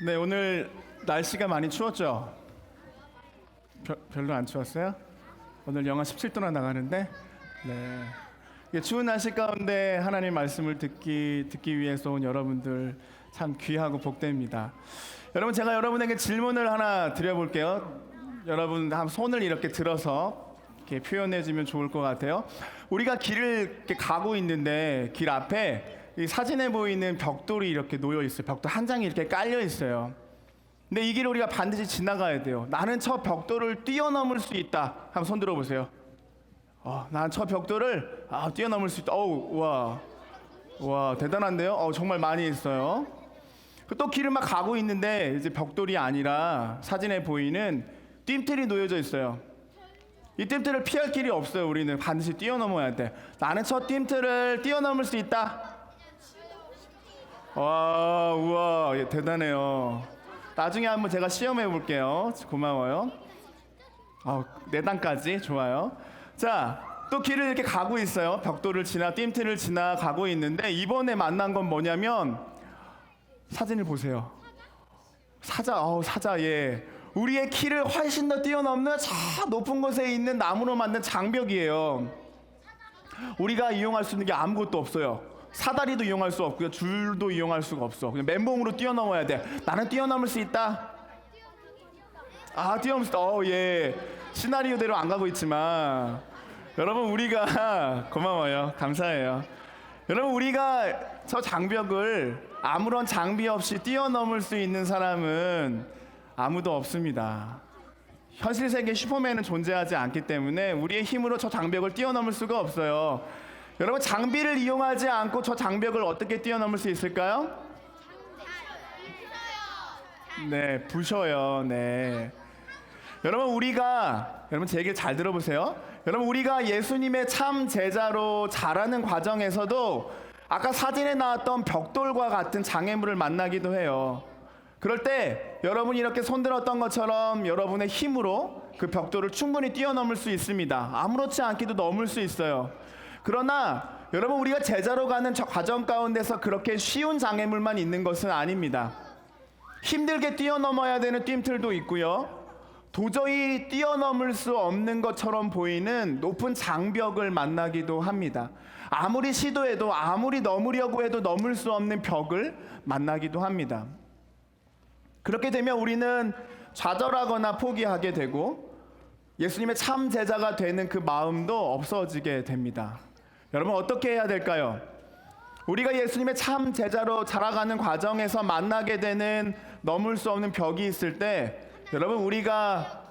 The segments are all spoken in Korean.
네, 오늘 날씨가 많이 추웠죠? 별로 안 추웠어요? 오늘 영하 17도나 나가는데, 네. 이 추운 날씨 가운데 하나님 말씀을 듣기 위해서 온 여러분들 참 귀하고 복됩니다. 여러분, 제가 여러분에게 질문을 하나 드려볼게요. 여러분 한 손을 이렇게 들어서 이렇게 표현해주면 좋을 것 같아요. 우리가 길을 이렇게 가고 있는데 길 앞에 이 사진에 보이는 벽돌이 이렇게 놓여 있어요. 벽돌 한 장이 이렇게 깔려 있어요. 근데 이 길을 우리가 반드시 지나가야 돼요. 나는 저 벽돌을 뛰어넘을 수 있다. 한번 손 들어보세요. 난 저 벽돌을 뛰어넘을 수 있다. 와 대단한데요. 정말 많이 있어요. 또 길을 막 가고 있는데 이제 벽돌이 아니라 사진에 보이는 뜀틀이 놓여져 있어요. 이 뜀틀을 피할 길이 없어요. 우리는 반드시 뛰어넘어야 돼. 나는 저 뜀틀을 뛰어넘을 수 있다. 우와, 대단해요. 나중에 한번 제가 시험해 볼게요. 고마워요. 4단까지 좋아요. 자, 또 길을 이렇게 가고 있어요. 벽돌을 지나 뜀틀을 지나 가고 있는데 이번에 만난 건 뭐냐면 사진을 보세요. 사자, 예. 우리의 키를 훨씬 더 뛰어넘는 저 높은 곳에 있는 나무로 만든 장벽이에요. 우리가 이용할 수 있는 게 아무것도 없어요. 사다리도 이용할 수 없고요. 줄도 이용할 수가 없어. 그냥 맨몸으로 뛰어넘어야 돼. 나는 뛰어넘을 수 있다. 뛰어넘을 수 있다. 예. 시나리오대로 안 가고 있지만 여러분, 우리가 고마워요. 감사해요. 여러분, 우리가 저 장벽을 아무런 장비 없이 뛰어넘을 수 있는 사람은 아무도 없습니다. 현실 세계 슈퍼맨은 존재하지 않기 때문에 우리의 힘으로 저 장벽을 뛰어넘을 수가 없어요. 여러분, 장비를 이용하지 않고 저 장벽을 어떻게 뛰어넘을 수 있을까요? 네, 부셔요. 네. 여러분, 제 얘기를 잘 들어보세요. 여러분, 우리가 예수님의 참 제자로 자라는 과정에서도 아까 사진에 나왔던 벽돌과 같은 장애물을 만나기도 해요. 그럴 때 여러분이 이렇게 손들었던 것처럼 여러분의 힘으로 그 벽돌을 충분히 뛰어넘을 수 있습니다. 아무렇지 않게도 넘을 수 있어요. 그러나 여러분, 우리가 제자로 가는 저 과정 가운데서 그렇게 쉬운 장애물만 있는 것은 아닙니다. 힘들게 뛰어넘어야 되는 뜀틀도 있고요. 도저히 뛰어넘을 수 없는 것처럼 보이는 높은 장벽을 만나기도 합니다. 아무리 시도해도 아무리 넘으려고 해도 넘을 수 없는 벽을 만나기도 합니다. 그렇게 되면 우리는 좌절하거나 포기하게 되고 예수님의 참 제자가 되는 그 마음도 없어지게 됩니다. 여러분, 어떻게 해야 될까요? 우리가 예수님의 참 제자로 자라가는 과정에서 만나게 되는 넘을 수 없는 벽이 있을 때 여러분, 우리가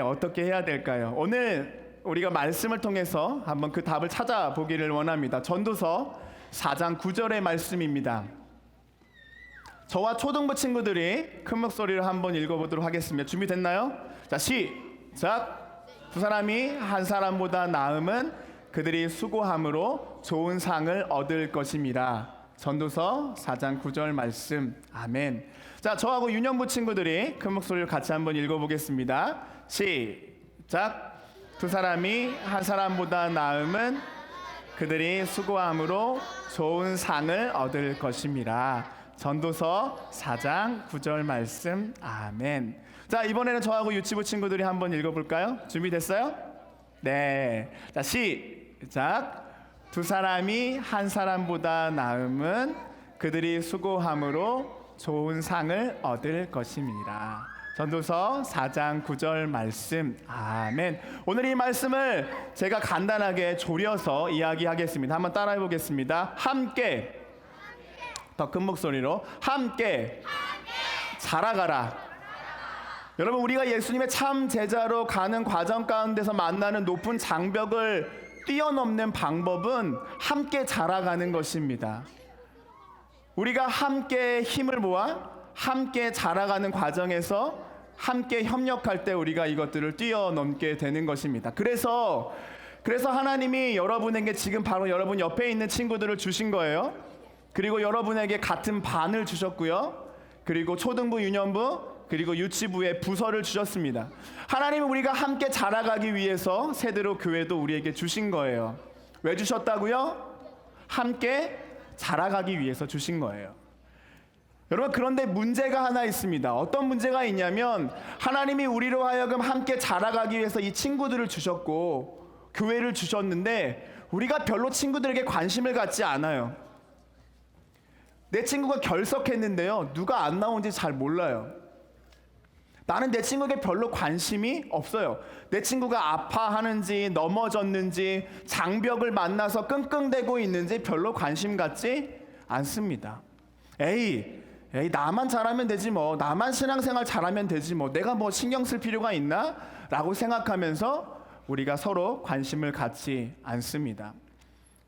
어떻게 해야 될까요? 오늘 우리가 말씀을 통해서 한번 그 답을 찾아보기를 원합니다. 전도서 4장 9절의 말씀입니다. 저와 초등부 친구들이 큰 목소리로 한번 읽어보도록 하겠습니다. 준비됐나요? 자, 시작! 두 사람이 한 사람보다 나음은 그들이 수고함으로 좋은 상을 얻을 것입니다. 전도서 4장 9절 말씀. 아멘. 자, 저하고 유년부 친구들이 큰 목소리로 같이 한번 읽어보겠습니다. 시작! 두 사람이 한 사람보다 나음은 그들이 수고함으로 좋은 상을 얻을 것입니다. 전도서 4장 9절 말씀. 아멘. 자, 이번에는 저하고 유치부 친구들이 한번 읽어볼까요? 준비됐어요? 네. 자, 시작. 두 사람이 한 사람보다 나음은 그들이 수고함으로 좋은 상을 얻을 것입니다. 전도서 4장 9절 말씀. 아멘. 오늘 이 말씀을 제가 간단하게 조려서 이야기하겠습니다. 한번 따라해 보겠습니다. 함께, 더 큰 목소리로 함께 자라가라. 여러분, 우리가 예수님의 참 제자로 가는 과정 가운데서 만나는 높은 장벽을 뛰어넘는 방법은 함께 자라가는 것입니다. 우리가 함께 힘을 모아 함께 자라가는 과정에서 함께 협력할 때 우리가 이것들을 뛰어넘게 되는 것입니다. 그래서 하나님이 여러분에게 지금 바로 여러분 옆에 있는 친구들을 주신 거예요. 그리고 여러분에게 같은 반을 주셨고요. 그리고 초등부, 유년부, 그리고 유치부의 부서를 주셨습니다. 하나님은 우리가 함께 자라가기 위해서 세대로 교회도 우리에게 주신 거예요. 왜 주셨다고요? 함께 자라가기 위해서 주신 거예요. 여러분, 그런데 문제가 하나 있습니다. 어떤 문제가 있냐면 하나님이 우리로 하여금 함께 자라가기 위해서 이 친구들을 주셨고 교회를 주셨는데 우리가 별로 친구들에게 관심을 갖지 않아요. 내 친구가 결석했는데요, 누가 안 나온지 잘 몰라요. 나는 내 친구에게 별로 관심이 없어요. 내 친구가 아파하는지, 넘어졌는지, 장벽을 만나서 끙끙대고 있는지 별로 관심 갖지 않습니다. 에이, 나만 잘하면 되지 뭐, 나만 신앙생활 잘하면 되지 뭐, 내가 뭐 신경 쓸 필요가 있나? 라고 생각하면서 우리가 서로 관심을 갖지 않습니다.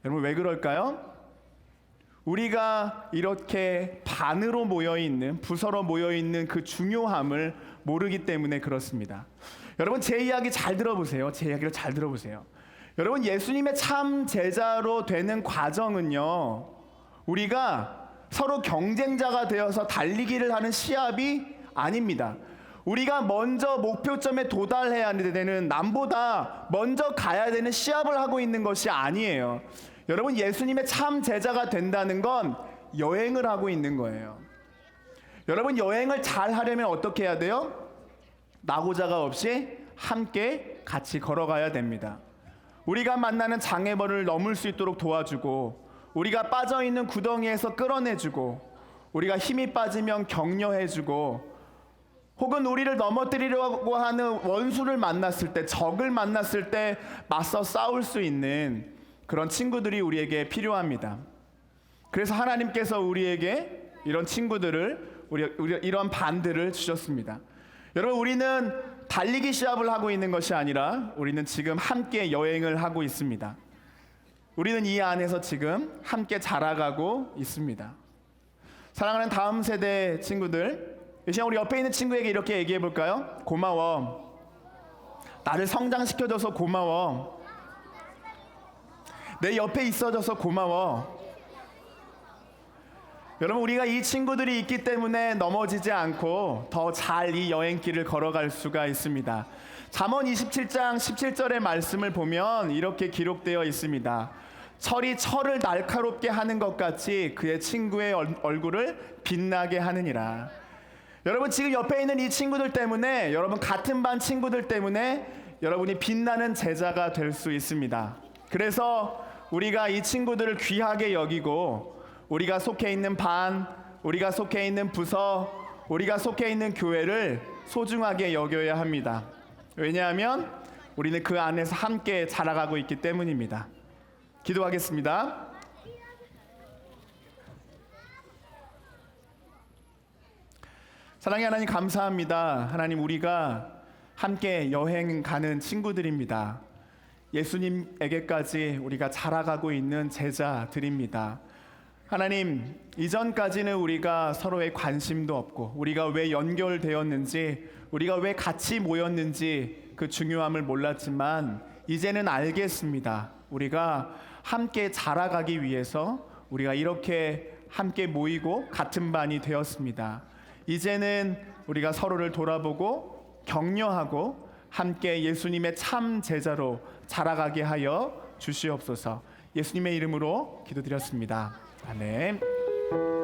여러분, 왜 그럴까요? 우리가 이렇게 반으로 모여있는, 부서로 모여있는 그 중요함을 모르기 때문에 그렇습니다. 여러분, 제 이야기 잘 들어보세요. 제 이야기를 잘 들어보세요. 여러분, 예수님의 참 제자로 되는 과정은요, 우리가 서로 경쟁자가 되어서 달리기를 하는 시합이 아닙니다. 우리가 먼저 목표점에 도달해야 되는, 남보다 먼저 가야 되는 시합을 하고 있는 것이 아니에요. 여러분, 예수님의 참 제자가 된다는 건 여행을 하고 있는 거예요. 여러분, 여행을 잘 하려면 어떻게 해야 돼요? 나고자가 없이 함께 같이 걸어가야 됩니다. 우리가 만나는 장애물을 넘을 수 있도록 도와주고, 우리가 빠져있는 구덩이에서 끌어내주고, 우리가 힘이 빠지면 격려해주고, 혹은 우리를 넘어뜨리려고 하는 원수를 만났을 때, 적을 만났을 때 맞서 싸울 수 있는 그런 친구들이 우리에게 필요합니다. 그래서 하나님께서 우리에게 이런 친구들을, 우리 이런 반들을 주셨습니다. 여러분, 우리는 달리기 시합을 하고 있는 것이 아니라 우리는 지금 함께 여행을 하고 있습니다. 우리는 이 안에서 지금 함께 자라가고 있습니다. 사랑하는 다음 세대 친구들, 이 시간 우리 옆에 있는 친구에게 이렇게 얘기해 볼까요? 고마워. 나를 성장시켜줘서 고마워. 내 옆에 있어줘서 고마워. 여러분, 우리가 이 친구들이 있기 때문에 넘어지지 않고 더 잘 이 여행길을 걸어갈 수가 있습니다. 잠언 27장 17절의 말씀을 보면 이렇게 기록되어 있습니다. 철이 철을 날카롭게 하는 것 같이 그의 친구의 얼굴을 빛나게 하느니라. 여러분, 지금 옆에 있는 이 친구들 때문에, 여러분 같은 반 친구들 때문에 여러분이 빛나는 제자가 될 수 있습니다. 그래서 우리가 이 친구들을 귀하게 여기고, 우리가 속해 있는 반, 우리가 속해 있는 부서, 우리가 속해 있는 교회를 소중하게 여겨야 합니다. 왜냐하면 우리는 그 안에서 함께 자라가고 있기 때문입니다. 기도하겠습니다. 사랑의 하나님, 감사합니다. 하나님, 우리가 함께 여행 가는 친구들입니다. 예수님에게까지 우리가 자라가고 있는 제자들입니다. 하나님, 이전까지는 우리가 서로의 관심도 없고, 우리가 왜 연결되었는지, 우리가 왜 같이 모였는지 그 중요함을 몰랐지만 이제는 알겠습니다. 우리가 함께 자라가기 위해서 우리가 이렇게 함께 모이고 같은 반이 되었습니다. 이제는 우리가 서로를 돌아보고 격려하고 함께 예수님의 참 제자로 자라가게 하여 주시옵소서. 예수님의 이름으로 기도드렸습니다. 아멘.